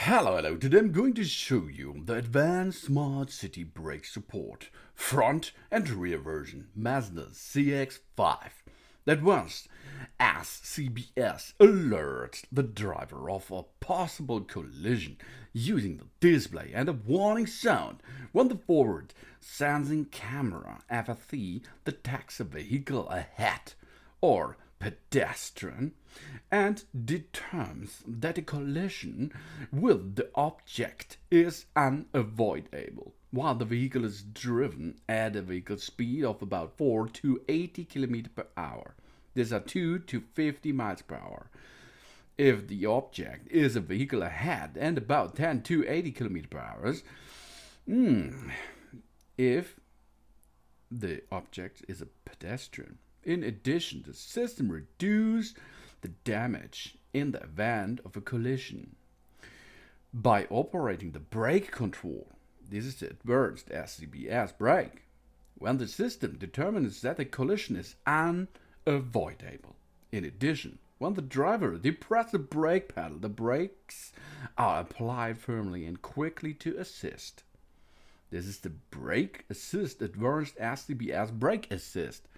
Hello, today I'm going to show you the advanced smart city brake support, front and rear version, Mazda CX-5. The advanced SCBS alerts the driver of a possible collision using the display and a warning sound when the forward sensing camera FSC detects a vehicle ahead or pedestrian and determines that a collision with the object is unavoidable while the vehicle is driven at a vehicle speed of about 4 to 80 km per hour. These are 2 to 50 miles per hour. If the object is a vehicle ahead and about 10 to 80 km per hour, if the object is a pedestrian. In addition, the system reduces the damage in the event of a collision by operating the brake control. This is the advanced SCBS brake. When the system determines that the collision is unavoidable. In addition, when the driver depresses the brake pedal, the brakes are applied firmly and quickly to assist. This is the brake assist, advanced SCBS brake assist.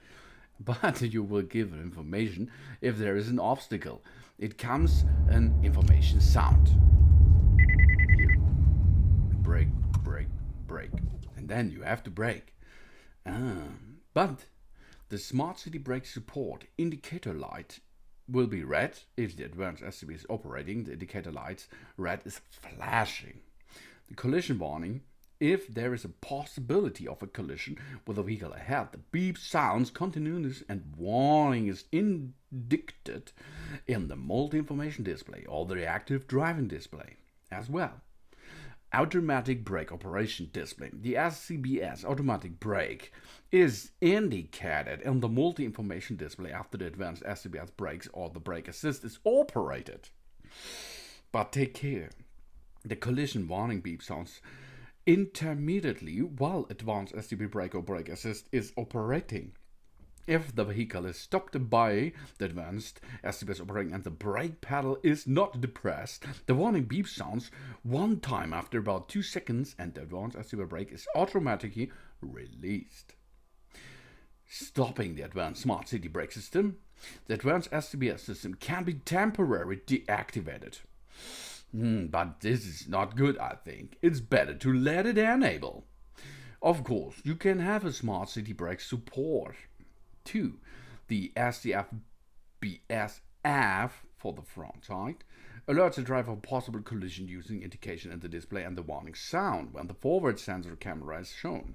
But you will give information if there is an obstacle. It comes an information sound. Here. Brake, brake, brake. And then you have to brake. But the smart city brake support indicator light will be red. If the advanced SCB is operating, the indicator lights red is flashing. The collision warning. If there is a possibility of a collision with a vehicle ahead, the beep sounds continuous and warning is indicated in the multi-information display or the reactive driving display as well. Automatic brake operation display. The SCBS automatic brake is indicated in the multi-information display after the advanced SCBS brakes or the brake assist is operated. But take care, the collision warning beep sounds intermittently while advanced SCB brake or brake assist is operating. If the vehicle is stopped by the advanced SCBS operating and the brake pedal is not depressed, the warning beep sounds one time after about 2 seconds and the advanced SCB brake is automatically released. Stopping the advanced smart city brake system. The advanced SCBS system can be temporarily deactivated. But this is not good, I think. It's better to let it enable. Of course, you can have a smart city brake support too. The SCBS-F for the front side alerts the driver of possible collision using indication in the display and the warning sound when the forward sensor camera is shown.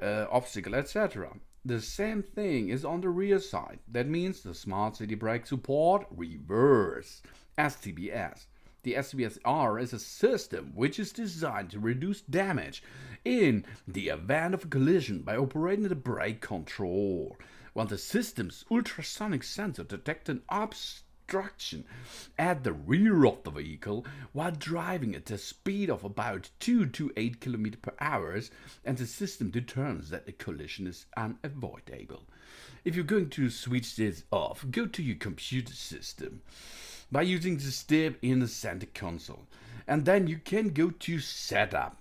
Obstacle, etc. The same thing is on the rear side. That means the smart city brake support reverse SCBS. The SCBS-R is a system which is designed to reduce damage in the event of a collision by operating the brake control. When the system's ultrasonic sensor detects an obstruction at the rear of the vehicle while driving at a speed of about 2 to 8 km per hour, and the system determines that a collision is unavoidable. If you're going to switch this off, go to your computer system by using the step in the center console. And then you can go to Setup,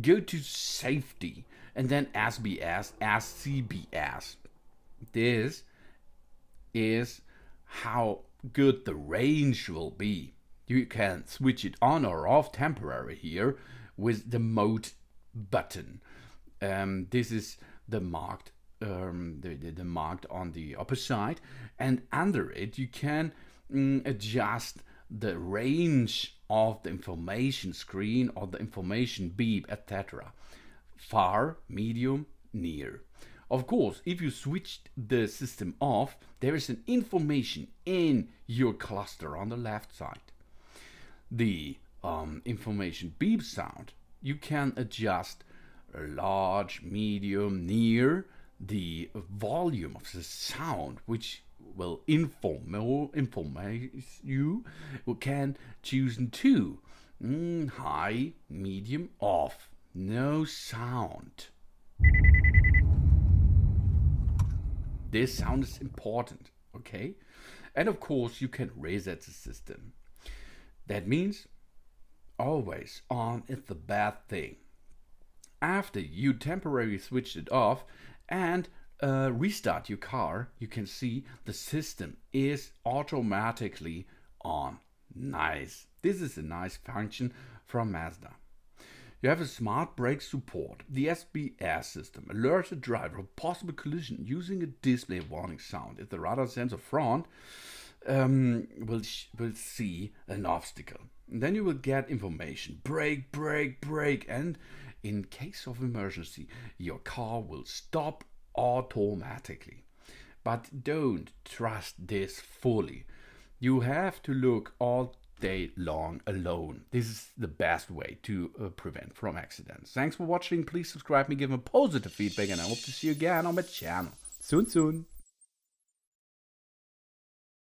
go to Safety, and then SBS, SCBS. This is how good the range will be. You can switch it on or off temporarily here with the mode button. This is the marked the marked on the upper side, and under it you can adjust the range of the information screen or the information beep, etc. Far, medium, near. Of course, if you switch the system off, there is an information in your cluster on the left side. The information beep sound, you can adjust large, medium, near, the volume of the sound, which will inform you. You can choose two, high, medium, off, no sound. This sound is important, okay? And of course, you can reset the system. That means always on is the bad thing. After you temporarily switch it off and restart your car, you can see the system is automatically on. Nice. This is a nice function from Mazda. You have a smart brake support. The SBS system alerts the driver of possible collision using a display warning sound. If the radar sensor front will see an obstacle, and then you will get information: brake, brake, brake, and in case of emergency, your car will stop automatically. But don't trust this fully. You have to look all day long alone. This is the best way to prevent from accidents. Thanks for watching. Please subscribe me, give me positive feedback, and I hope to see you again on my channel. Soon.